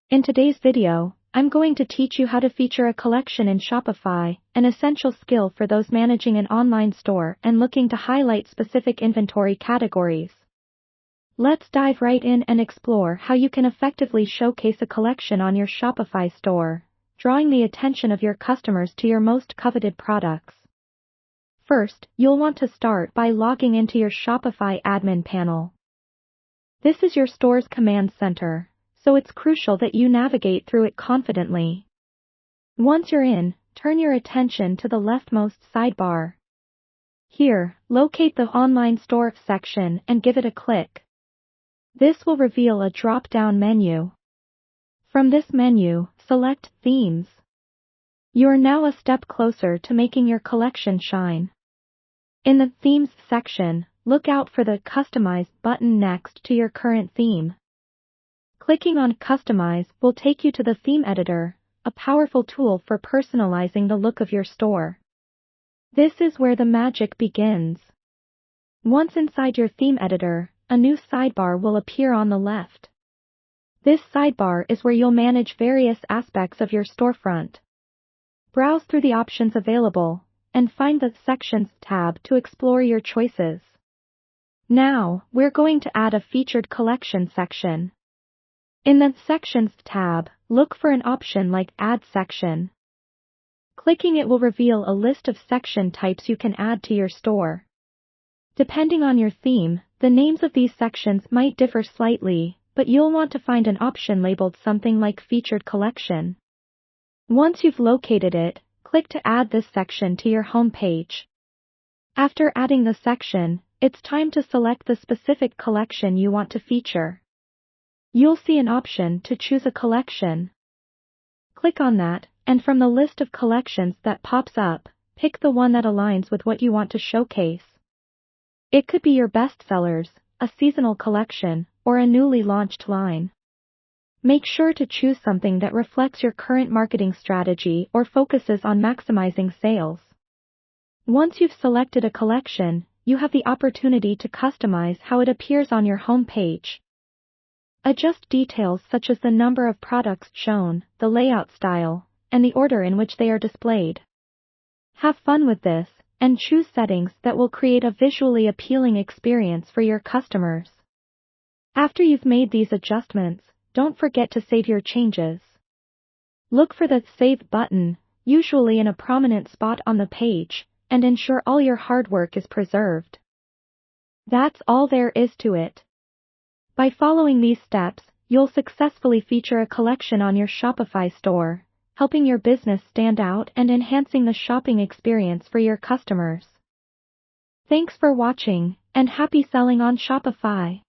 In today's video, I'm going to teach you how to feature a collection in Shopify, an essential skill for those managing an online store and looking to highlight specific inventory categories. Let's dive right in and explore how you can effectively showcase a collection on your Shopify store, drawing the attention of your customers to your most coveted products. First, you'll want to start by logging into your Shopify admin panel. This is your store's command center, so it's crucial that you navigate through it confidently. Once you're in, turn your attention to the leftmost sidebar. Here, locate the Online Store section and give it a click. This will reveal a drop-down menu. From this menu, select Themes. You're now a step closer to making your collection shine. In the Themes section, look out for the Customize button next to your current theme. Clicking on Customize will take you to the Theme Editor, a powerful tool for personalizing the look of your store. This is where the magic begins. Once inside your theme editor, a new sidebar will appear on the left. This sidebar is where you'll manage various aspects of your storefront. Browse through the options available, and find the Sections tab to explore your choices. Now, we're going to add a featured collection section. In the Sections tab, look for an option like Add Section. Clicking it will reveal a list of section types you can add to your store. Depending on your theme, the names of these sections might differ slightly, but you'll want to find an option labeled something like Featured Collection. Once you've located it, click to add this section to your home page. After adding the section, it's time to select the specific collection you want to feature. You'll see an option to choose a collection. Click on that, and from the list of collections that pops up, pick the one that aligns with what you want to showcase. It could be your bestsellers, a seasonal collection, or a newly launched line. Make sure to choose something that reflects your current marketing strategy or focuses on maximizing sales. Once you've selected a collection, you have the opportunity to customize how it appears on your home page. Adjust details such as the number of products shown, the layout style, and the order in which they are displayed. Have fun with this, and choose settings that will create a visually appealing experience for your customers. After you've made these adjustments, don't forget to save your changes. Look for the Save button, usually in a prominent spot on the page, and ensure all your hard work is preserved. That's all there is to it. By following these steps, you'll successfully feature a collection on your Shopify store, helping your business stand out and enhancing the shopping experience for your customers. Thanks for watching, and happy selling on Shopify!